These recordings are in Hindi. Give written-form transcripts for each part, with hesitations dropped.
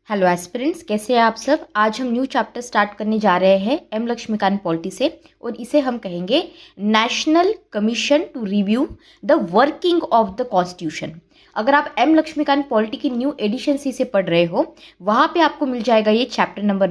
हेलो एस्पिरेंट्स, कैसे हैं आप सब। आज हम न्यू चैप्टर स्टार्ट करने जा रहे हैं एम लक्ष्मीकांत पॉलिटी से, और इसे हम कहेंगे national commission to review the working of the constitution. अगर आप एम लक्ष्मीकांत पॉलिटी की न्यू एडिशन से इसे पढ़ रहे हो, वहाँ पे आपको मिल जाएगा ये चैप्टर नंबर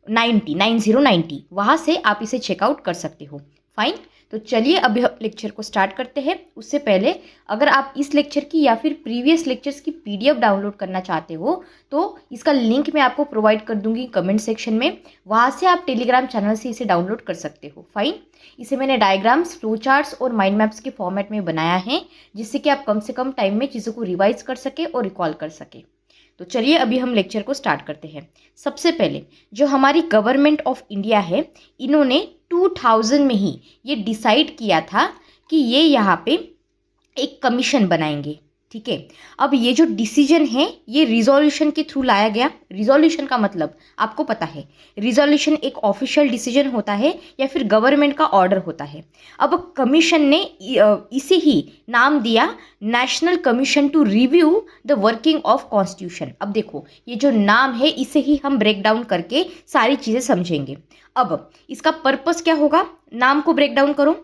9090। वहाँ से आप इसे चेकआउट कर सकते हो। फाइन, तो चलिए अभी हम लेक्चर को स्टार्ट करते हैं। उससे पहले अगर आप इस लेक्चर की या फिर प्रीवियस लेक्चर्स की पीडीएफ डाउनलोड करना चाहते हो तो इसका लिंक मैं आपको प्रोवाइड कर दूंगी कमेंट सेक्शन में। वहाँ से आप टेलीग्राम चैनल से इसे डाउनलोड कर सकते हो। फाइन, इसे मैंने डायग्राम्स, फ्लो चार्ट्स और माइंड मैप्स के फॉर्मेट में बनाया है, जिससे कि आप कम से कम टाइम में चीज़ों को रिवाइज कर सके और रिकॉल कर सके। तो चलिए अभी हम लेक्चर को स्टार्ट करते हैं। सबसे पहले जो हमारी गवर्नमेंट ऑफ इंडिया है, इन्होंने 2000 में ही ये डिसाइड किया था कि ये यहाँ पे एक कमीशन बनाएंगे। ठीक है, अब ये जो डिसीजन है ये रिजोल्यूशन के थ्रू लाया गया। रिजोल्यूशन का मतलब आपको पता है, रिजोल्यूशन एक ऑफिशियल डिसीजन होता है या फिर गवर्नमेंट का ऑर्डर होता है। अब कमीशन ने इसे ही नाम दिया national commission to review the working of constitution. अब देखो, ये जो नाम है इसे ही हम ब्रेक डाउन करके सारी चीज़ें समझेंगे। अब इसका पर्पस क्या होगा, नाम को ब्रेक डाउन करो,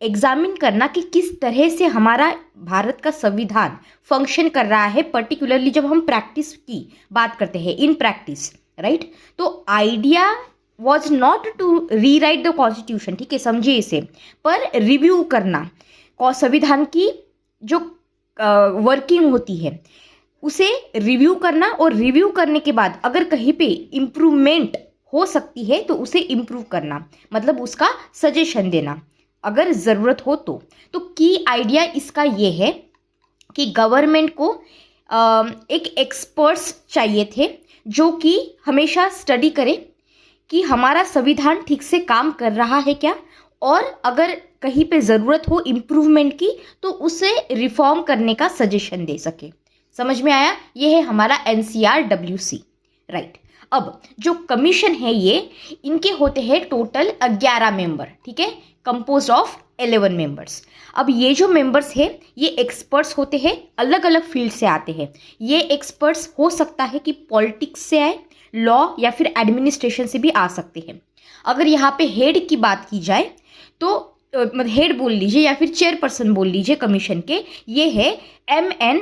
एग्जामिन करना कि किस तरह से हमारा भारत का संविधान फंक्शन कर रहा है, पर्टिकुलरली जब हम प्रैक्टिस की बात करते हैं, इन प्रैक्टिस, राइट। तो idea was not to rewrite the constitution, ठीक है, समझिए इसे, पर रिव्यू करना संविधान की जो वर्किंग होती है उसे रिव्यू करना, और रिव्यू करने के बाद अगर कहीं पे इम्प्रूवमेंट हो सकती है तो उसे इम्प्रूव करना, मतलब उसका सजेशन देना अगर ज़रूरत हो तो की आइडिया इसका ये है कि गवर्नमेंट को एक एक्सपर्ट्स चाहिए थे जो कि हमेशा स्टडी करे कि हमारा संविधान ठीक से काम कर रहा है क्या, और अगर कहीं पे ज़रूरत हो इम्प्रूवमेंट की तो उसे रिफॉर्म करने का सजेशन दे सके। समझ में आया, ये है हमारा NCRWC, राइट। अब जो कमीशन है ये, इनके होते हैं टोटल 11 मेंबर, ठीक है, कंपोज ऑफ 11 मेंबर्स। अब ये जो मेंबर्स है ये एक्सपर्ट्स होते हैं, अलग अलग फील्ड से आते हैं। ये एक्सपर्ट्स हो सकता है कि पॉलिटिक्स से आए, लॉ या फिर एडमिनिस्ट्रेशन से भी आ सकते हैं। अगर यहाँ पे हेड की बात की जाए तो मतलब हेड बोल लीजिए या फिर चेयरपर्सन बोल लीजिए कमीशन के, ये है MN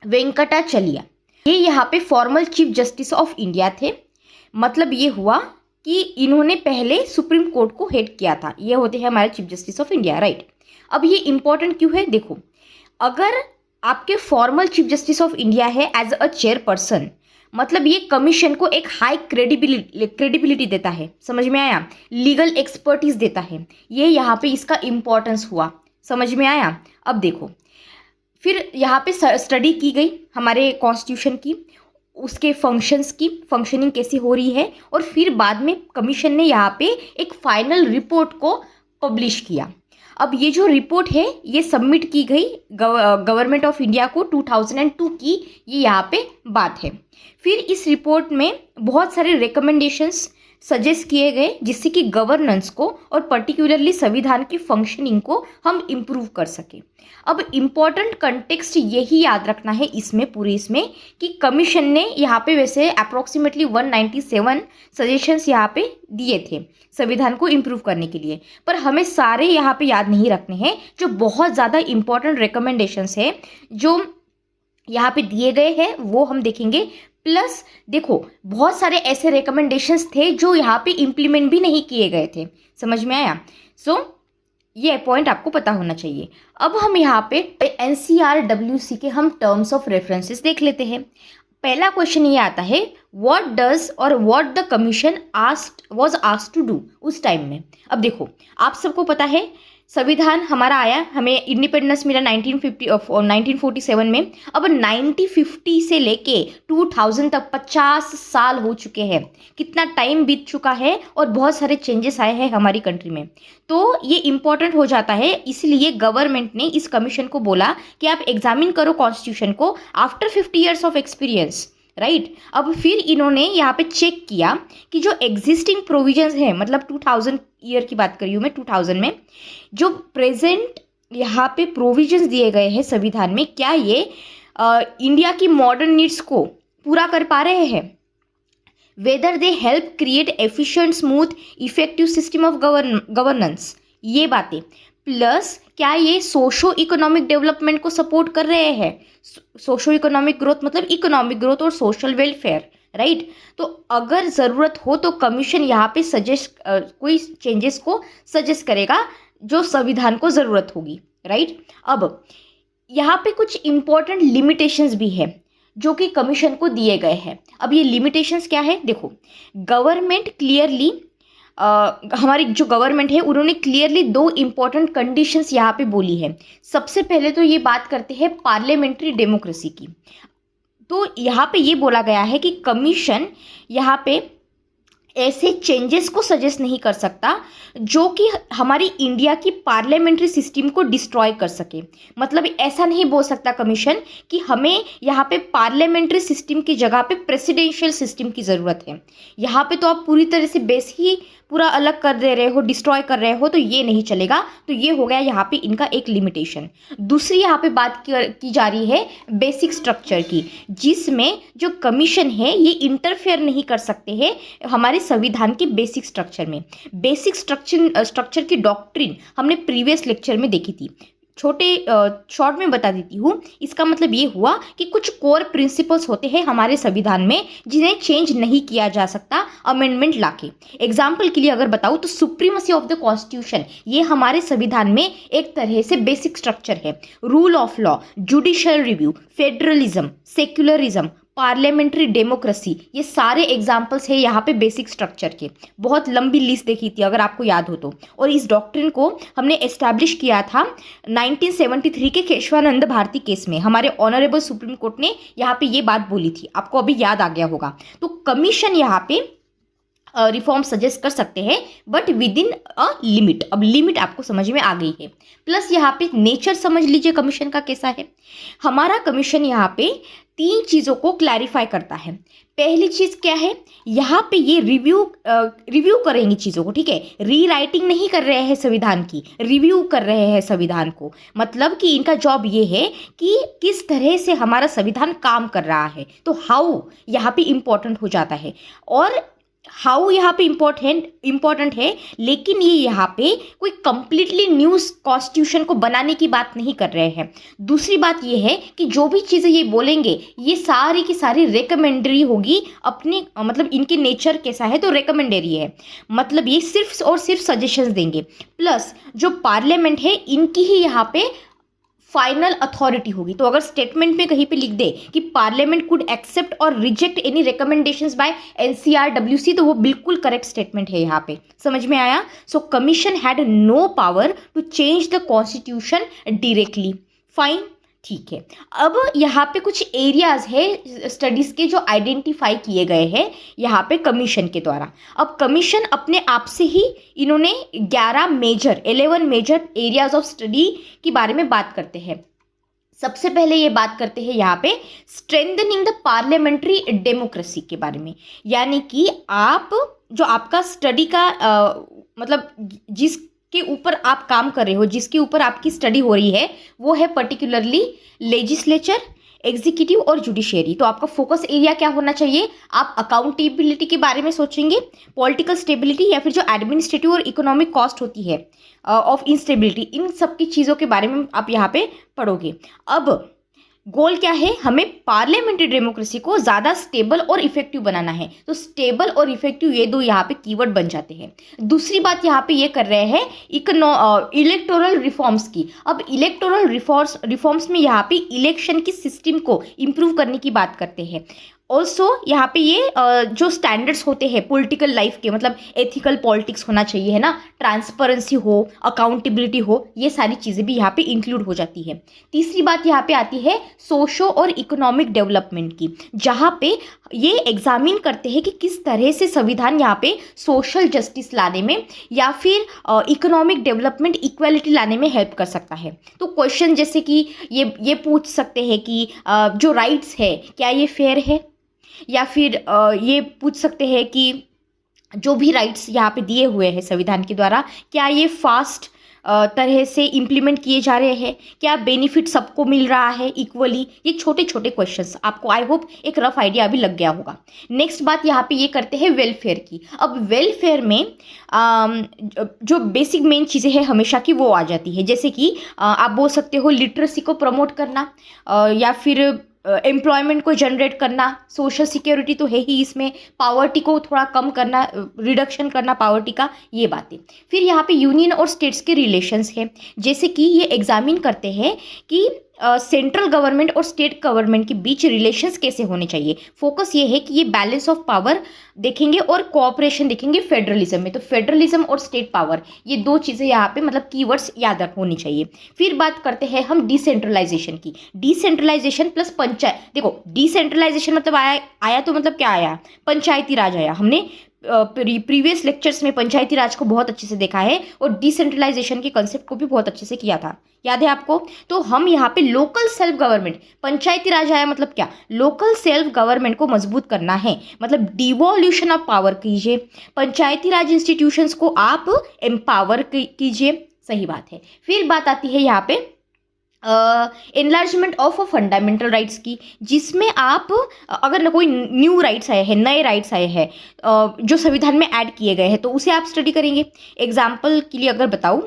वेंकटाचलिया। ये यहाँ पे formal chief justice of India थे। मतलब ये हुआ कि इन्होंने पहले सुप्रीम कोर्ट को हेड किया था। ये होते हैं हमारे chief justice of India, right. अब ये इंपॉर्टेंट क्यों है, देखो, अगर आपके formal chief justice of India है एज अ चेयरपर्सन, मतलब ये कमीशन को एक हाई क्रेडिबिलिटी देता है। समझ में आया, लीगल एक्सपर्टीज देता है, ये यहाँ पे इसका इंपॉर्टेंस हुआ। समझ में आया। अब देखो, फिर यहाँ पे स्टडी की गई हमारे कॉन्स्टिट्यूशन की, उसके फंक्शंस की, फंक्शनिंग कैसी हो रही है, और फिर बाद में कमीशन ने यहाँ पे एक फाइनल रिपोर्ट को पब्लिश किया। अब ये जो रिपोर्ट है ये सबमिट की गई गवर्नमेंट ऑफ इंडिया को 2002 की, ये यहाँ पे बात है। फिर इस रिपोर्ट में बहुत सारे रिकमेंडेशंस सजेस्ट किए गए जिससे कि गवर्नेंस को और पर्टिकुलरली संविधान की फंक्शनिंग को हम इम्प्रूव कर सकें। अब इम्पॉर्टेंट कंटेक्स्ट यही याद रखना है इसमें, पूरे इसमें, कि कमीशन ने यहाँ पे वैसे अप्रॉक्सीमेटली 197 सजेशंस यहाँ पे दिए थे संविधान को इम्प्रूव करने के लिए, पर हमें सारे यहाँ पे याद नहीं रखने हैं। जो बहुत ज़्यादा इम्पॉर्टेंट रिकमेंडेशंस है जो यहाँ पे दिए गए हैं वो हम देखेंगे। प्लस देखो, बहुत सारे ऐसे रिकमेंडेशंस थे जो यहाँ पे इम्प्लीमेंट भी नहीं किए गए थे। समझ में आया। सो ये पॉइंट आपको पता होना चाहिए। अब हम यहाँ पे NCRWC के हम टर्म्स ऑफ रेफरेंसेस देख लेते हैं। पहला क्वेश्चन ये आता है, व्हाट डज और what the commission was asked to do उस टाइम में। अब देखो, आप सबको पता है संविधान हमारा आया, हमें इंडिपेंडेंस मिला 1947 में। अब 1950 से लेके 2000 तक 50 साल हो चुके हैं। कितना टाइम बीत चुका है और बहुत सारे चेंजेस आए हैं हमारी कंट्री में। तो ये इम्पॉर्टेंट हो जाता है, इसलिए गवर्नमेंट ने इस कमीशन को बोला कि आप एग्जामिन करो कॉन्स्टिट्यूशन को after 50 years of experience, right. अब फिर इन्होंने यहाँ पे चेक किया कि जो एग्जिस्टिंग प्रोविजंस है, मतलब 2000 ईयर की बात कर रही हूँ मैं, 2000 में जो प्रेजेंट यहाँ पे प्रोविजंस दिए गए हैं संविधान में, क्या ये इंडिया की मॉडर्न नीड्स को पूरा कर पा रहे हैं, whether they help create efficient smooth effective system of governance, ये बातें, प्लस क्या ये सोशो इकोनॉमिक डेवलपमेंट को सपोर्ट कर रहे हैं। सोशो इकोनॉमिक ग्रोथ मतलब इकोनॉमिक ग्रोथ और सोशल वेलफेयर, राइट। तो अगर ज़रूरत हो तो कमीशन यहाँ पे कोई चेंजेस को सजेस्ट करेगा जो संविधान को ज़रूरत होगी, राइट। अब यहाँ पे कुछ इम्पोर्टेंट लिमिटेशंस भी है जो कि कमीशन को दिए गए हैं। अब ये लिमिटेशंस क्या है, देखो, गवर्नमेंट क्लियरली हमारी जो गवर्नमेंट है उन्होंने क्लियरली 2 इम्पॉर्टेंट कंडीशंस यहाँ पे बोली है। सबसे पहले तो ये बात करते हैं पार्लियामेंट्री डेमोक्रेसी की। तो यहाँ पे ये बोला गया है कि कमीशन यहाँ पे ऐसे चेंजेस को सजेस्ट नहीं कर सकता जो कि हमारी इंडिया की पार्लियामेंट्री सिस्टम को डिस्ट्रॉय कर सके। मतलब ऐसा नहीं बोल सकता कमीशन कि हमें यहाँ पे पार्लियामेंट्री सिस्टम की जगह पे प्रेसिडेंशियल सिस्टम की ज़रूरत है। यहाँ पे तो आप पूरी तरह से बेस ही पूरा अलग कर दे रहे हो, डिस्ट्रॉय कर रहे हो, तो ये नहीं चलेगा। तो ये हो गया यहाँ पे इनका एक लिमिटेशन। दूसरी यहाँ पे बात की जा रही है बेसिक स्ट्रक्चर की, जिसमें जो कमीशन है ये इंटरफेयर नहीं कर सकते हैं हमारे संविधान के बेसिक स्ट्रक्चर में। बेसिक स्ट्रक्चर की डॉक्ट्रिन हमने प्रीवियस लेक्चर में देखी थी, शॉर्ट में बता देती हूँ। इसका मतलब ये हुआ कि कुछ कोर प्रिंसिपल्स होते हैं हमारे संविधान में जिन्हें चेंज नहीं किया जा सकता अमेंडमेंट लाके। एग्जाम्पल के लिए अगर बताऊँ तो सुप्रीमेसी ऑफ द कॉन्स्टिट्यूशन, ये हमारे संविधान में एक तरह से बेसिक स्ट्रक्चर है। Rule of law, judicial review, federalism, secularism, parliamentary democracy, ये सारे एग्जाम्पल्स हैं यहाँ पे बेसिक स्ट्रक्चर के। बहुत लंबी लिस्ट देखी थी अगर आपको याद हो तो। और इस डॉक्ट्रिन को हमने एस्टैब्लिश किया था 1973 के केशवानंद भारती केस में। हमारे ऑनरेबल सुप्रीम कोर्ट ने यहाँ पे ये बात बोली थी, आपको अभी याद आ गया होगा। तो कमीशन यहाँ पे रिफॉर्म सजेस्ट कर सकते हैं but with in a limit. अब लिमिट आपको समझ में आ गई है। प्लस यहाँ पे नेचर समझ लीजिए कमीशन का कैसा है। हमारा कमीशन यहाँ पे 3 चीज़ों को क्लैरिफाई करता है। पहली चीज़ क्या है, यहाँ पे ये रिव्यू करेंगी चीज़ों को, ठीक है। रीराइटिंग नहीं कर रहे हैं संविधान की, रिव्यू कर रहे हैं संविधान को। मतलब कि इनका जॉब ये है कि किस तरह से हमारा संविधान काम कर रहा है। तो हाउ यहाँ पे इम्पोर्टेंट हो जाता है। और हाउ यहाँ पे इम्पोर्टेंट है, लेकिन ये यहाँ पे कोई कंप्लीटली न्यू कॉन्स्टिट्यूशन को बनाने की बात नहीं कर रहे हैं। दूसरी बात ये है कि जो भी चीज़ें ये बोलेंगे ये सारी की सारी रिकमेंडरी होगी अपने, मतलब इनके नेचर कैसा है तो रिकमेंडरी है। मतलब ये सिर्फ और सिर्फ सजेशंस देंगे। प्लस जो पार्लियामेंट है इनकी ही यहाँ पे फाइनल अथॉरिटी होगी। तो अगर स्टेटमेंट में कहीं पे लिख दे कि पार्लियामेंट कुड एक्सेप्ट और reject any recommendations by NCRWC, तो वो बिल्कुल करेक्ट स्टेटमेंट है यहाँ पे। समझ में आया। So commission had no power to change the constitution directly. Fine, ठीक है। अब यहाँ पे कुछ एरियाज है स्टडीज के जो आइडेंटिफाई किए गए हैं यहाँ पे कमीशन के द्वारा। अब कमीशन अपने आप से ही इन्होंने 11 मेजर एरियाज ऑफ स्टडी के बारे में बात करते हैं। सबसे पहले ये बात करते हैं यहाँ पे स्ट्रेंथनिंग द पार्लियामेंट्री डेमोक्रेसी के बारे में। यानी कि आप जो आपका स्टडी का मतलब जिस के ऊपर आप काम कर रहे हो, जिसके ऊपर आपकी स्टडी हो रही है, वो है पर्टिकुलरली लेजिस्लेचर, एग्जीक्यूटिव और जुडिशियरी। तो आपका फोकस एरिया क्या होना चाहिए, आप अकाउंटेबिलिटी के बारे में सोचेंगे, पॉलिटिकल स्टेबिलिटी या फिर जो एडमिनिस्ट्रेटिव और इकोनॉमिक कॉस्ट होती है ऑफ इंस्टेबिलिटी, इन सब की चीज़ों के बारे में आप यहाँ पे पढ़ोगे। अब गोल क्या है, हमें पार्लियामेंट्री डेमोक्रेसी को ज़्यादा स्टेबल और इफेक्टिव बनाना है। तो स्टेबल और इफेक्टिव ये 2 यहाँ पे कीवर्ड बन जाते हैं। दूसरी बात यहाँ पे ये कर रहे हैं इलेक्टोरल रिफॉर्म्स की। अब इलेक्टोरल रिफॉर्म्स में यहाँ पे इलेक्शन की सिस्टम को इम्प्रूव करने की बात करते हैं। ऑल्सो यहाँ पे ये जो स्टैंडर्ड्स होते हैं पॉलिटिकल लाइफ के, मतलब एथिकल पॉलिटिक्स होना चाहिए, है ना, ट्रांसपेरेंसी हो, अकाउंटेबिलिटी हो, ये सारी चीज़ें भी यहाँ पे इंक्लूड हो जाती है। तीसरी बात यहाँ पे आती है सोशो और इकोनॉमिक डेवलपमेंट की, जहाँ पे ये एग्जामिन करते हैं कि किस तरह से संविधान यहाँ पे सोशल जस्टिस लाने में या फिर इकोनॉमिक डेवलपमेंट इक्वालिटी लाने में हेल्प कर सकता है। तो क्वेश्चन जैसे कि ये पूछ सकते हैं कि जो राइट्स है क्या ये फेयर है, या फिर ये पूछ सकते हैं कि जो भी राइट्स यहाँ पे दिए हुए हैं संविधान के द्वारा क्या ये फास्ट तरह से इम्प्लीमेंट किए जा रहे हैं, क्या बेनिफिट सबको मिल रहा है इक्वली। ये छोटे छोटे क्वेश्चंस आपको आई होप एक रफ आइडिया अभी लग गया होगा। नेक्स्ट बात यहाँ पे ये करते हैं वेलफेयर की। अब वेलफेयर में जो बेसिक मेन चीज़ें हैं हमेशा की वो आ जाती है, जैसे कि आप बोल सकते हो लिटरेसी को प्रमोट करना, या फिर एम्प्लॉयमेंट को जनरेट करना, सोशल सिक्योरिटी तो है ही इसमें, पावर्टी को थोड़ा कम करना, रिडक्शन करना पावर्टी का, ये बातें। फिर यहाँ पे यूनियन और स्टेट्स के रिलेशंस है, जैसे कि ये एग्जामिन करते हैं कि सेंट्रल गवर्नमेंट और स्टेट गवर्नमेंट के बीच रिलेशंस कैसे होने चाहिए। फोकस ये है कि ये बैलेंस ऑफ पावर देखेंगे और कोऑपरेशन देखेंगे फेडरलिज्म में। तो फेडरलिज्म और स्टेट पावर ये दो चीज़ें यहाँ पे मतलब कीवर्ड्स याद होनी चाहिए। फिर बात करते हैं हम डिसेंट्रलाइजेशन की। डिसेंट्रलाइजेशन प्लस पंचायत, देखो डिसेंट्रलाइजेशन मतलब आया तो मतलब क्या आया, पंचायती राज आया। हमने प्रीवियस लेक्चर्स में पंचायती राज को बहुत अच्छे से देखा है और डिसेंट्रलाइजेशन के कंसेप्ट को भी बहुत अच्छे से किया था, याद है आपको। तो हम यहाँ पे लोकल सेल्फ गवर्नमेंट, पंचायती राज आया मतलब क्या, लोकल सेल्फ गवर्नमेंट को मजबूत करना है, मतलब डिवॉल्यूशन ऑफ पावर कीजिए, पंचायती राज इंस्टीट्यूशंस को आप एम्पावर कीजिए, सही बात है। फिर बात आती है यहाँ पे एनलार्जमेंट ऑफ फंडामेंटल राइट्स की, जिसमें आप अगर कोई न्यू राइट्स आए हैं, नए राइट्स आए हैं जो संविधान में ऐड किए गए हैं, तो उसे आप स्टडी करेंगे। एग्जाम्पल के लिए अगर बताऊं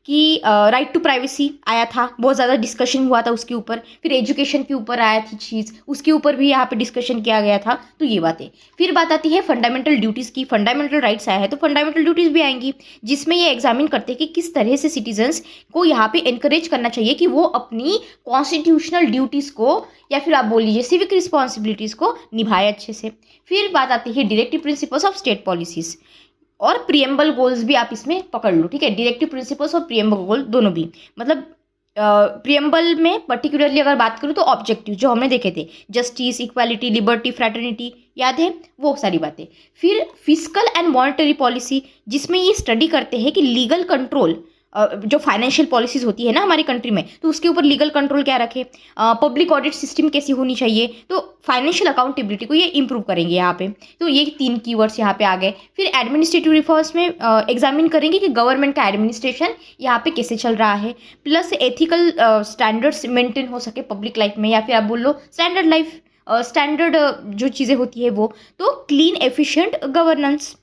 कि राइट टू प्राइवेसी आया था, बहुत ज़्यादा डिस्कशन हुआ था उसके ऊपर। फिर एजुकेशन के ऊपर आया थी चीज़, उसके ऊपर भी यहाँ पे डिस्कशन किया गया था, तो ये बातें। फिर बात आती है फंडामेंटल ड्यूटीज़ की। फंडामेंटल राइट्स आया है तो फंडामेंटल ड्यूटीज़ भी आएंगी, जिसमें ये एग्जामिन करते हैं कि किस तरह से सिटीजन्स को यहाँ पे इनकरेज करना चाहिए कि वो अपनी कॉन्स्टिट्यूशनल ड्यूटीज़ को या फिर आप बोल लीजिए सिविक रिस्पॉन्सिबिलिटीज़ को निभाए अच्छे से। फिर बात आती है directive principles of state policies और प्रियम्बल गोल्स भी आप इसमें पकड़ लो, ठीक है। डायरेक्टिव प्रिंसिपल्स और प्रियम्बल गोल दोनों भी, मतलब प्रियम्बल में पर्टिकुलरली अगर बात करूँ तो ऑब्जेक्टिव जो हमने देखे थे, जस्टिस, इक्वालिटी, लिबर्टी, फ्रैटर्निटी, याद है वो सारी बातें। फिर फिस्कल एंड मॉनेटरी पॉलिसी, जिसमें ये स्टडी करते हैं कि लीगल कंट्रोल जो फाइनेंशियल पॉलिसीज होती है ना हमारी कंट्री में, तो उसके ऊपर लीगल कंट्रोल क्या रखे, पब्लिक ऑडिट सिस्टम कैसी होनी चाहिए, तो फाइनेंशियल अकाउंटेबिलिटी को ये इंप्रूव करेंगे यहाँ पे। तो ये 3 कीवर्ड्स यहाँ पे आ गए। फिर एडमिनिस्ट्रेटिव रिफॉर्म्स में एग्जामिन करेंगे कि गवर्नमेंट का एडमिनिस्ट्रेशन यहाँ पे कैसे चल रहा है, प्लस एथिकल स्टैंडर्ड्स मेंटेन हो सके पब्लिक लाइफ में, या फिर आप बोल लो स्टैंडर्ड लाइफ, स्टैंडर्ड जो चीज़ें होती है वो, तो clean efficient governance.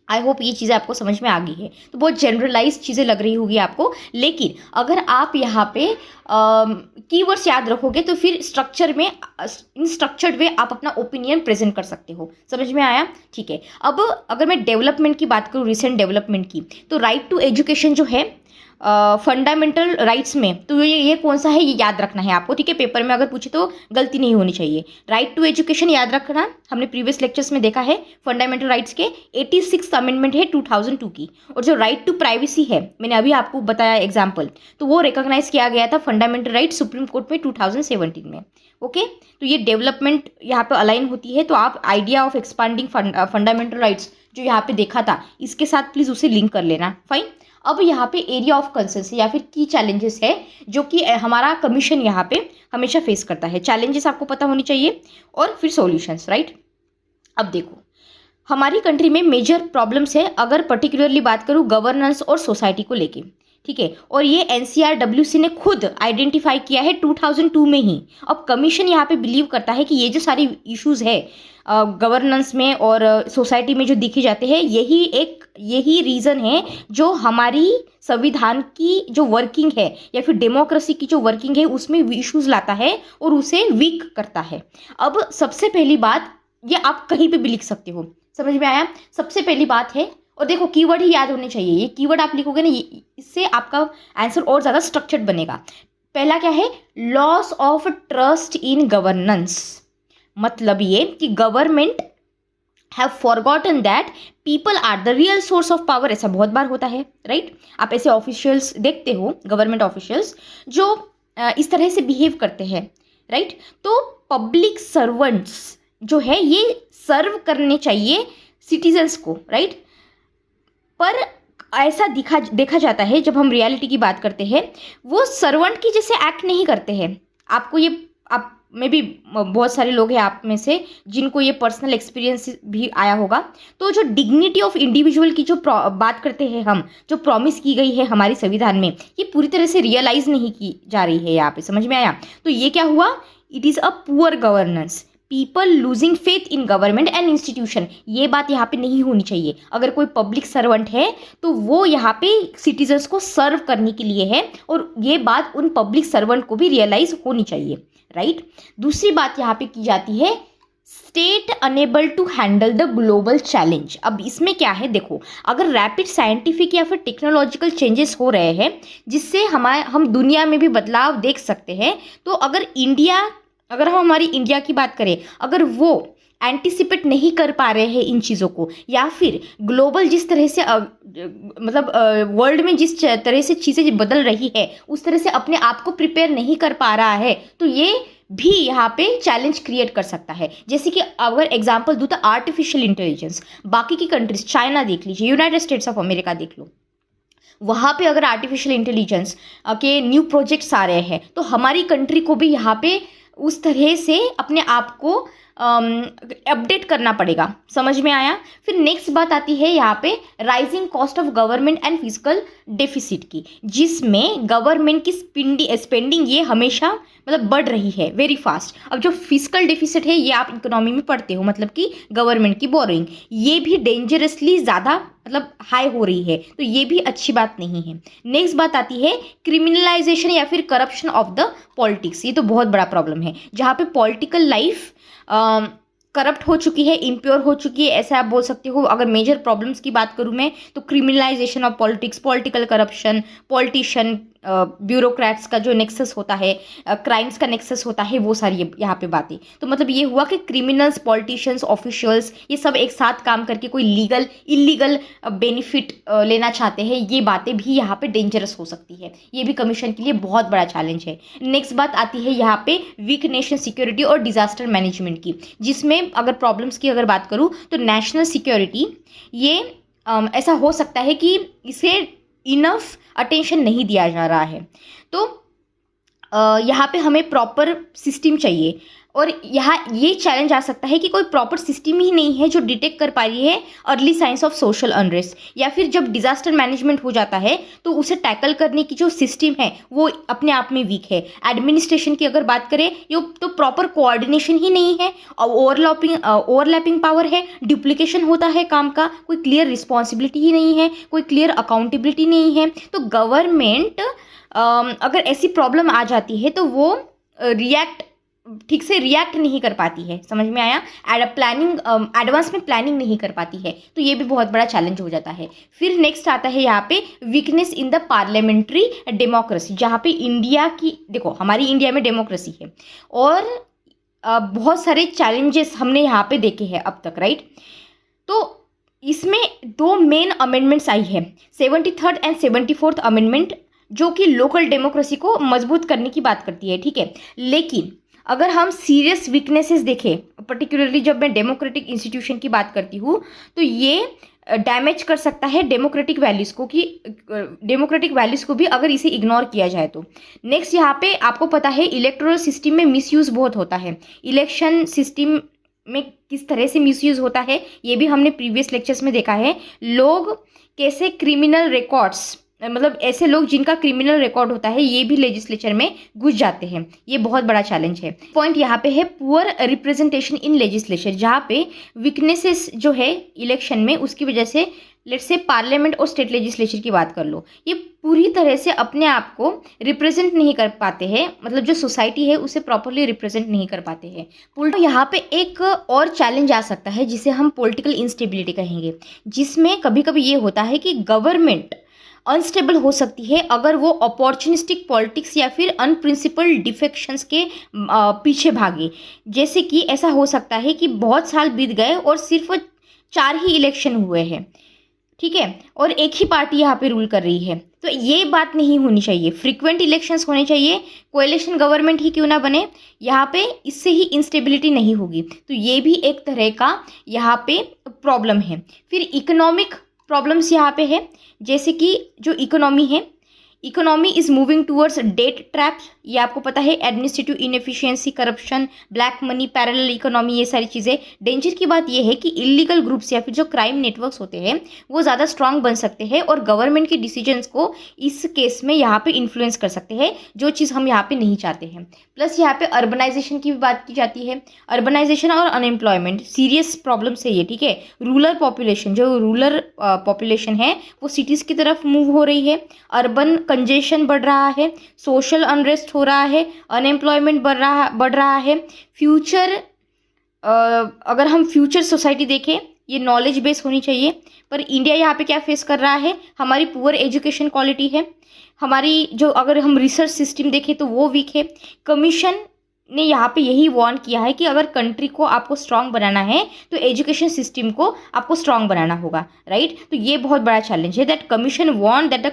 I hope ये चीज़ें आपको समझ में आ गई है। तो बहुत जनरलाइज चीज़ें लग रही होगी आपको, लेकिन अगर आप यहाँ पे कीवर्ड्स याद रखोगे तो फिर स्ट्रक्चर में, इन स्ट्रक्चर्ड वे आप अपना ओपिनियन प्रेजेंट कर सकते हो। समझ में आया, ठीक है। अब अगर मैं डेवलपमेंट की बात करूँ, रिसेंट डेवलपमेंट की, तो राइट टू एजुकेशन जो है फंडामेंटल राइट्स में, तो ये कौन सा है ये याद रखना है आपको, ठीक है। पेपर में अगर पूछे तो गलती नहीं होनी चाहिए। राइट टू एजुकेशन याद रखना, हमने प्रीवियस लेक्चर्स में देखा है फंडामेंटल राइट्स के 86th अमेंडमेंट है 2002 की। और जो राइट टू प्राइवेसी है, मैंने अभी आपको बताया एग्जाम्पल, तो वो रिकॉग्नाइज किया गया था फंडामेंटल राइट सुप्रीम कोर्ट में 2017 में। ओके, तो ये डेवलपमेंट यहाँ पे अलाइन होती है। तो आप idea of expanding fundamental rights जो यहाँ पे देखा था, इसके साथ प्लीज उसे लिंक कर लेना, फाइन। अब यहाँ पे एरिया ऑफ कंसर्न या फिर की चैलेंजेस है जो कि हमारा कमीशन यहाँ पे हमेशा फेस करता है। चैलेंजेस आपको पता होनी चाहिए और फिर सॉल्यूशंस, राइट। अब देखो हमारी कंट्री में मेजर प्रॉब्लम्स है, अगर पर्टिकुलरली बात करूँ गवर्नेंस और सोसाइटी को लेके, ठीक है। और ये NCRWC ने खुद आइडेंटिफाई किया है 2002 में ही। अब कमीशन यहाँ पे बिलीव करता है कि ये जो सारी इश्यूज है गवर्नेंस में और सोसाइटी में जो दिखे जाते हैं, यही रीज़न है जो हमारी संविधान की जो वर्किंग है या फिर डेमोक्रेसी की जो वर्किंग है उसमें इश्यूज लाता है और उसे वीक करता है। अब सबसे पहली बात, ये आप कहीं पे भी लिख सकते हो, समझ में आया। सबसे पहली बात है, और देखो कीवर्ड ही याद होने चाहिए, ये कीवर्ड आप लिखोगे ना, इससे आपका आंसर और ज़्यादा स्ट्रक्चर्ड बनेगा। पहला क्या है, loss of trust in governance, मतलब ये कि government have forgotten that people are the real source of power. ऐसा बहुत बार होता है, राइट। आप ऐसे ऑफिशियल्स देखते हो, गवर्नमेंट ऑफिशियल्स जो इस तरह से बिहेव करते हैं, राइट। तो पब्लिक सर्वेंट्स जो है ये सर्व करने चाहिए सिटीजन्स को, राइट। पर ऐसा देखा जाता है जब हम रियलिटी की बात करते हैं, वो सर्वेंट की जैसे एक्ट नहीं करते हैं। आपको ये आप में भी बहुत सारे लोग हैं आप में से जिनको ये पर्सनल एक्सपीरियंस भी आया होगा। तो जो डिग्निटी ऑफ इंडिविजुअल की जो बात करते हैं हम, जो प्रॉमिस की गई है हमारी संविधान में, ये पूरी तरह से रियलाइज नहीं की जा रही है। यहाँ पे समझ में आया? तो ये क्या हुआ? It is a poor governance, people losing faith in government and institution. ये बात यहाँ पे नहीं होनी चाहिए। अगर कोई पब्लिक सर्वेंट है तो वो यहाँ पे सिटीजन्स को सर्व करने के लिए है, और ये बात उन पब्लिक सर्वेंट को भी रियलाइज होनी चाहिए, राइट। दूसरी बात यहाँ पे की जाती है, state unable to handle the global challenge. अब इसमें क्या है, देखो, अगर रैपिड साइंटिफिक या फिर टेक्नोलॉजिकल चेंजेस हो रहे हैं जिससे हम दुनिया में भी बदलाव देख सकते हैं, तो अगर हम हमारी इंडिया की बात करें, अगर वो एंटिसिपेट नहीं कर पा रहे हैं इन चीज़ों को, या फिर ग्लोबल जिस तरह से वर्ल्ड में जिस तरह से चीज़ें बदल रही है उस तरह से अपने आप को प्रिपेयर नहीं कर पा रहा है, तो ये भी यहाँ पे चैलेंज क्रिएट कर सकता है। जैसे कि अगर एग्जांपल दूँ तो आर्टिफिशियल इंटेलिजेंस, बाकी की कंट्रीज, चाइना देख लीजिए, यूनाइटेड स्टेट्स ऑफ अमेरिका देख लो, वहाँ पे अगर आर्टिफिशियल इंटेलिजेंस के न्यू प्रोजेक्ट्स आ रहे हैं तो हमारी कंट्री को भी यहाँ पे उस तरह से अपने आप को अपडेट करना पड़ेगा। समझ में आया? फिर नेक्स्ट बात आती है यहाँ पे rising cost of government and physical deficit की, जिसमें गवर्नमेंट की स्पेंडिंग ये हमेशा बढ़ रही है वेरी फास्ट। अब जो फिजिकल डेफिसिट है ये आप इकोनॉमी में पढ़ते हो, मतलब कि गवर्नमेंट की बोरोइंग, ये भी डेंजरसली ज़्यादा हाई हो रही है, तो ये भी अच्छी बात नहीं है। नेक्स्ट बात आती है क्रिमिनलाइजेशन या फिर करप्शन ऑफ द पॉलिटिक्स। ये तो बहुत बड़ा प्रॉब्लम है, जहाँ पे पॉलिटिकल लाइफ करप्ट हो चुकी है, इम्प्योर हो चुकी है, ऐसा आप बोल सकते हो। अगर मेजर प्रॉब्लम्स की बात करूँ मैं तो criminalisation of politics, political corruption, politician, bureaucrats का जो नेक्सस होता है, क्राइम्स का नेक्सस होता है, वो सारी यहाँ पे बातें। तो ये हुआ कि क्रिमिनल्स, पॉलिटिशियंस, ऑफिशियल्स, ये सब एक साथ काम करके कोई लीगल इलीगल बेनिफिट लेना चाहते हैं, ये बातें भी यहाँ पे डेंजरस हो सकती है। ये भी कमीशन के लिए बहुत बड़ा चैलेंज है। नेक्स्ट बात आती है यहाँ पे वीक नेशन सिक्योरिटी और डिजास्टर मैनेजमेंट की, जिसमें अगर प्रॉब्लम्स की अगर बात करूँ तो नेशनल सिक्योरिटी ये ऐसा हो सकता है कि इसे इनफ अटेंशन नहीं दिया जा रहा है। तो यहाँ पे हमें प्रॉपर सिस्टम चाहिए, और यहाँ ये चैलेंज आ सकता है कि कोई प्रॉपर सिस्टम ही नहीं है जो डिटेक्ट कर पा रही है early signs of social unrest, या फिर जब डिजास्टर मैनेजमेंट हो जाता है तो उसे टैकल करने की जो सिस्टम है वो अपने आप में वीक है। एडमिनिस्ट्रेशन की अगर बात करें तो प्रॉपर कोऑर्डिनेशन ही नहीं है, ओवरलैपिंग पावर है, डुप्लीकेशन होता है काम का, कोई क्लियर रिस्पॉन्सिबिलिटी ही नहीं है, कोई क्लियर अकाउंटेबिलिटी नहीं है। तो गवर्नमेंट अगर ऐसी प्रॉब्लम आ जाती है तो वो ठीक से रिएक्ट नहीं कर पाती है। समझ में आया? एडवांस में प्लानिंग नहीं कर पाती है, तो ये भी बहुत बड़ा चैलेंज हो जाता है। फिर नेक्स्ट आता है यहाँ पे weakness in the parliamentary democracy, जहाँ पे देखो हमारी इंडिया में डेमोक्रेसी है और बहुत सारे चैलेंजेस हमने यहाँ पे देखे हैं अब तक, राइट। तो इसमें 2 मेन अमेंडमेंट्स आई है, 73rd एंड 74th अमेंडमेंट, जो कि लोकल डेमोक्रेसी को मजबूत करने की बात करती है, ठीक है। लेकिन अगर हम सीरियस वीकनेसेस देखें, पर्टिकुलरली जब मैं डेमोक्रेटिक इंस्टीट्यूशन की बात करती हूँ, तो ये डैमेज कर सकता है डेमोक्रेटिक वैल्यूज़ को भी अगर इसे इग्नोर किया जाए तो। नेक्स्ट यहाँ पे आपको पता है इलेक्टोरल सिस्टम में मिसयूज़ बहुत होता है। इलेक्शन सिस्टम में किस तरह से मिसयूज़ होता है ये भी हमने प्रीवियस लेक्चर्स में देखा है। लोग कैसे क्रिमिनल रिकॉर्ड्स, ऐसे लोग जिनका क्रिमिनल रिकॉर्ड होता है, ये भी लेजिस्लेचर में घुस जाते हैं। ये बहुत बड़ा चैलेंज है। पॉइंट यहाँ पे है पुअर रिप्रेजेंटेशन इन लेजिस्लेचर, जहाँ पे वीकनेसेस जो है इलेक्शन में, उसकी वजह से लेट्स से पार्लियामेंट और स्टेट लेजिस्लेचर की बात कर लो, ये पूरी तरह से अपने आप को रिप्रेजेंट नहीं कर पाते हैं, जो सोसाइटी है उसे प्रॉपरली रिप्रेजेंट नहीं कर पाते हैं। यहाँ पे एक और चैलेंज आ सकता है जिसे हम पॉलिटिकल इंस्टेबिलिटी कहेंगे, जिसमें कभी कभी ये होता है कि गवर्नमेंट अनस्टेबल हो सकती है अगर वो अपॉर्चुनिस्टिक पॉलिटिक्स या फिर अनप्रिंसिपल्ड डिफेक्शंस के पीछे भागे। जैसे कि ऐसा हो सकता है कि बहुत साल बीत गए और सिर्फ 4 ही इलेक्शन हुए हैं, ठीक है, और एक ही पार्टी यहाँ पे रूल कर रही है। तो ये बात नहीं होनी चाहिए। फ्रीक्वेंट इलेक्शंस होने चाहिए, कोएलिशन गवर्नमेंट ही क्यों ना बने, यहाँ पे इससे ही इंस्टेबिलिटी नहीं होगी। तो ये भी एक तरह का यहाँ पे प्रॉब्लम है। फिर इकोनॉमिक प्रॉब्लम्स यहाँ पे है, जैसे कि जो इकोनॉमी है, economy is moving towards debt traps, ये आपको पता है, administrative inefficiency, corruption, black money, parallel economy, ये सारी चीज़ें। डेंजर की बात ये है कि इलीगल ग्रुप्स या फिर जो क्राइम नेटवर्क्स होते हैं वो ज़्यादा स्ट्रांग बन सकते हैं और गवर्नमेंट की डिसीजंस को इस केस में यहाँ पे इन्फ्लुएंस कर सकते हैं, जो चीज़ हम यहाँ पे नहीं चाहते हैं। प्लस यहाँ पे अर्बनाइजेशन की भी बात की जाती है। अर्बनाइजेशन और अनएम्प्लॉयमेंट सीरियस प्रॉब्लम्स है ये, ठीक है। रूरल पॉपुलेशन, जो रूरल पॉपुलेशन है वो सिटीज़ की तरफ मूव हो रही है। अर्बन कंजेशन बढ़ रहा है, सोशल अनरेस्ट हो रहा है, अनएम्प्लॉयमेंट बढ़ रहा है। फ्यूचर, अगर हम फ्यूचर सोसाइटी देखें, ये नॉलेज बेस होनी चाहिए, पर इंडिया यहाँ पे क्या फेस कर रहा है, हमारी पुअर एजुकेशन क्वालिटी है, हमारी जो, अगर हम रिसर्च सिस्टम देखें तो वो वीक है। कमीशन ने यहाँ पे यही वार्न किया है कि अगर कंट्री को आपको स्ट्रांग बनाना है तो एजुकेशन सिस्टम को आपको स्ट्रांग बनाना होगा, राइट। तो ये बहुत बड़ा चैलेंज है, that commission warned that the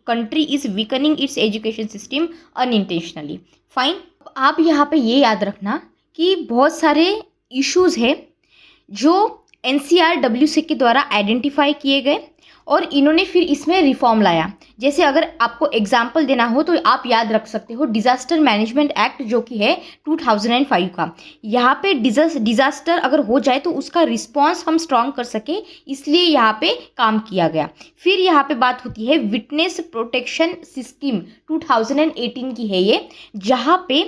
country is weakening its education system unintentionally. Fine. आप यहाँ पे ये याद रखना कि बहुत सारे इश्यूज है जो NCRWC के द्वारा आइडेंटिफाई किए गए और इन्होंने फिर इसमें रिफॉर्म लाया। जैसे अगर आपको एग्जाम्पल देना हो तो आप याद रख सकते हो डिज़ास्टर मैनेजमेंट एक्ट, जो कि है 2005 का। यहाँ पे डिज़ास्टर अगर हो जाए तो उसका रिस्पॉन्स हम स्ट्रॉन्ग कर सके, इसलिए यहाँ पे काम किया गया। फिर यहाँ पे बात होती है विटनेस प्रोटेक्शन सिस्टम, 2018 की है ये, जहाँ पे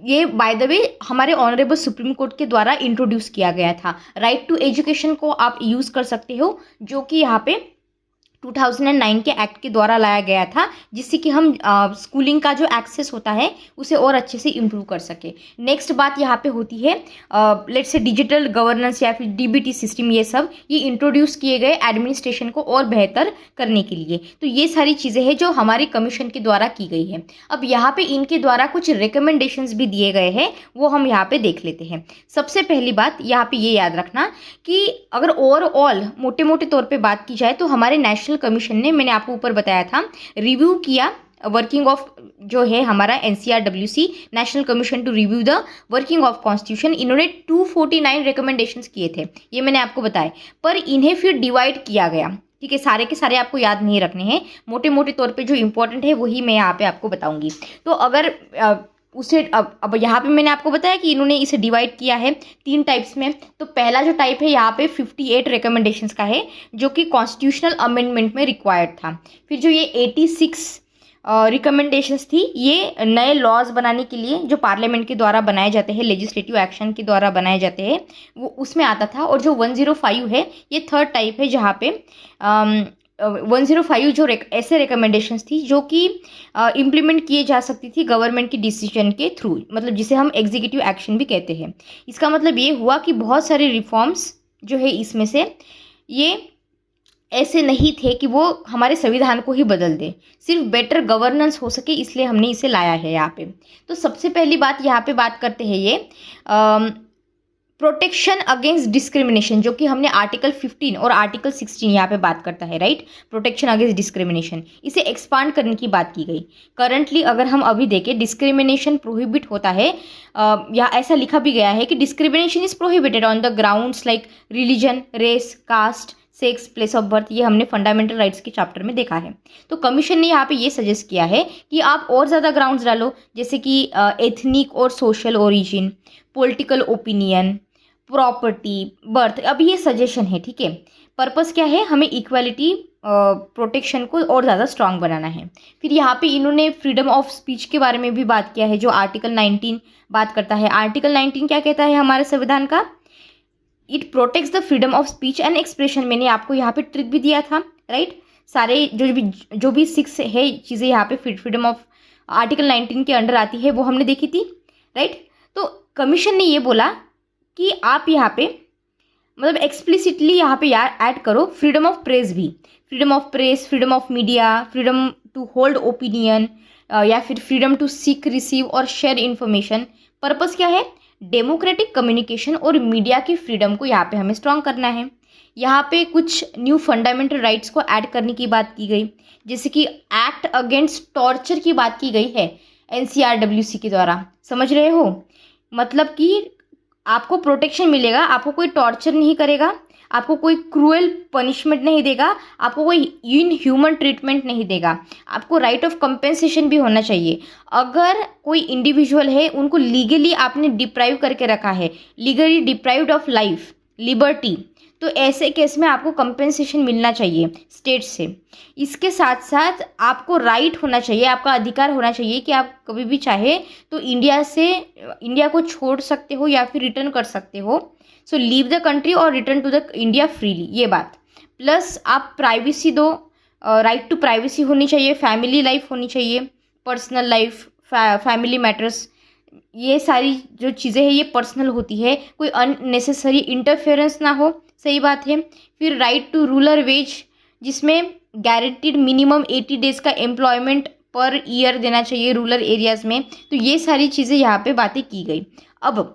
ये बाय द वे हमारे ऑनरेबल सुप्रीम कोर्ट के द्वारा इंट्रोड्यूस किया गया था। राइट टू एजुकेशन को आप यूज़ कर सकते हो, जो कि यहाँ पे 2009 के एक्ट के द्वारा लाया गया था, जिससे कि हम स्कूलिंग का जो एक्सेस होता है उसे और अच्छे से इम्प्रूव कर सके। नेक्स्ट बात यहाँ पे होती है लेट्स से डिजिटल गवर्नेंस या फिर DBT सिस्टम, ये इंट्रोड्यूस किए गए एडमिनिस्ट्रेशन को और बेहतर करने के लिए। तो ये सारी चीज़ें हैं जो हमारे कमीशन के द्वारा की गई है। अब यहाँ पे इनके द्वारा कुछ रिकमेंडेशंस भी दिए गए हैं, वो हम यहाँ पे देख लेते हैं। सबसे पहली बात यहाँ पे ये याद रखना कि अगर ओवरऑल मोटे मोटे तौर पे बात की जाए तो हमारे नेशनल कमीशन ने, मैंने आपको ऊपर बताया था, रिव्यू किया वर्किंग ऑफ, जो है हमारा NCRWC, national commission to review the working of constitution. इन्होंने 249 रिकमेंडेशंस किए थे, ये मैंने आपको बताया, पर इन्हें फिर डिवाइड किया गया, ठीक है। सारे के सारे आपको याद नहीं रखने हैं, मोटे मोटे तौर पे जो इंपॉर्टेंट है वही मैं यहाँ पे आपको बताऊंगी। तो अगर उसे अब यहाँ पे मैंने आपको बताया कि इन्होंने इसे डिवाइड किया है 3 टाइप्स में। तो पहला जो टाइप है यहाँ पे 58 रिकमेंडेशंस का है, जो कि कॉन्स्टिट्यूशनल अमेंडमेंट में रिक्वायर्ड था। फिर जो ये 86 रिकमेंडेशंस थी, ये नए लॉज बनाने के लिए जो पार्लियामेंट के द्वारा बनाए जाते हैं, लेजिस्लेटिव एक्शन के द्वारा बनाए जाते हैं, वो उसमें आता था। और जो 105 है, ये थर्ड टाइप है, जहाँ पे 105 जो ऐसे रिकमेंडेशंस थी जो कि इम्प्लीमेंट किए जा सकती थी गवर्नमेंट की डिसीजन के थ्रू, मतलब जिसे हम एग्जीक्यूटिव एक्शन भी कहते हैं। इसका मतलब ये हुआ कि बहुत सारे रिफॉर्म्स जो है इसमें से ये ऐसे नहीं थे कि वो हमारे संविधान को ही बदल दे, सिर्फ बेटर गवर्नेंस हो सके, इसलिए हमने इसे लाया है यहाँ पे। तो सबसे पहली बात यहाँ पे बात करते हैं ये प्रोटेक्शन अगेंस्ट डिस्क्रिमिनेशन, जो कि हमने आर्टिकल 15 और आर्टिकल 16 यहाँ पे बात करता है, राइट। प्रोटेक्शन अगेंस्ट डिस्क्रिमिनेशन, इसे एक्सपांड करने की बात की गई। करंटली अगर हम अभी देखें, डिस्क्रिमिनेशन प्रोहिबिट होता है, या ऐसा लिखा भी गया है कि discrimination is prohibited on the grounds like religion, race, caste, sex, place of birth. ये हमने फंडामेंटल राइट्स के चैप्टर में देखा है। तो कमीशन ने यहाँ पे ये सजेस्ट किया है कि आप और ज़्यादा ग्राउंड्स डालो, जैसे कि एथनिक और social origin, political opinion, property, birth. अब ये सजेशन है, ठीक है। पर्पस क्या है, हमें इक्वालिटी प्रोटेक्शन को और ज़्यादा स्ट्रांग बनाना है। फिर यहाँ पे इन्होंने फ्रीडम ऑफ स्पीच के बारे में भी बात किया है, जो आर्टिकल 19 बात करता है। आर्टिकल 19 क्या कहता है हमारे संविधान का, it protects the freedom of speech and expression. मैंने आपको यहाँ पे ट्रिक भी दिया था, राइट। सारे जो भी 6 है चीज़ें यहाँ पे फ्रीडम ऑफ आर्टिकल 19 के अंडर आती है, वो हमने देखी थी, राइट। तो कमीशन ने ये बोला कि आप यहाँ पे मतलब एक्सप्लिसिटली यहाँ पे यार ऐड करो फ्रीडम ऑफ प्रेस भी, freedom of press, freedom of media, freedom to hold opinion, या फिर फ्रीडम टू सीक, रिसीव और शेयर इन्फॉर्मेशन। पर्पस क्या है, डेमोक्रेटिक कम्युनिकेशन और मीडिया की फ्रीडम को यहाँ पे हमें स्ट्रॉन्ग करना है। यहाँ पे कुछ न्यू फंडामेंटल राइट्स को ऐड करने की बात की गई, जैसे कि एक्ट अगेंस्ट टॉर्चर की बात की गई है NCRWC के द्वारा। समझ रहे हो, मतलब कि आपको प्रोटेक्शन मिलेगा, आपको कोई टॉर्चर नहीं करेगा, आपको कोई क्रूएल पनिशमेंट नहीं देगा, आपको कोई इनह्यूमन ट्रीटमेंट नहीं देगा। आपको राइट ऑफ कंपेंसेशन भी होना चाहिए। अगर कोई इंडिविजुअल है, उनको लीगली आपने डिप्राइव करके रखा है, legally deprived of life, liberty, तो ऐसे केस में आपको कंपेंसेशन मिलना चाहिए स्टेट से। इसके साथ साथ आपको राइट होना चाहिए, आपका अधिकार होना चाहिए कि आप कभी भी चाहे तो इंडिया को छोड़ सकते हो या फिर रिटर्न कर सकते हो। सो लीव द कंट्री और return to the India freely, ये बात। प्लस आप प्राइवेसी दो, राइट टू प्राइवेसी होनी चाहिए, फैमिली लाइफ होनी चाहिए, पर्सनल लाइफ, फैमिली मैटर्स, ये सारी जो चीज़ें हैं ये पर्सनल होती है, कोई अननेसेसरी इंटरफेरेंस ना हो, सही बात है। फिर राइट टू रूरल वेज, जिसमें गारंटीड मिनिमम 80 डेज़ का एम्प्लॉयमेंट पर ईयर देना चाहिए रूरल एरियाज़ में। तो ये सारी चीज़ें यहाँ पे बातें की गई। अब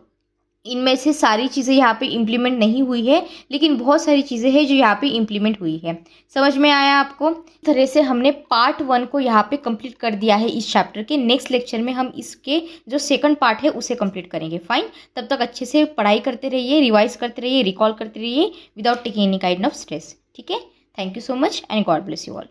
इनमें से सारी चीज़ें यहाँ पे इम्प्लीमेंट नहीं हुई है, लेकिन बहुत सारी चीज़ें हैं जो यहाँ पे इम्प्लीमेंट हुई है। समझ में आया आपको? इस तरह से हमने पार्ट 1 को यहाँ पे कंप्लीट कर दिया है इस चैप्टर के। नेक्स्ट लेक्चर में हम इसके जो सेकंड पार्ट है उसे कंप्लीट करेंगे। फाइन, तब तक अच्छे से पढ़ाई करते रहिए, रिवाइज करते रहिए, रिकॉल करते रहिए without taking any kind of stress. ठीक है, thank you so much and God bless you all.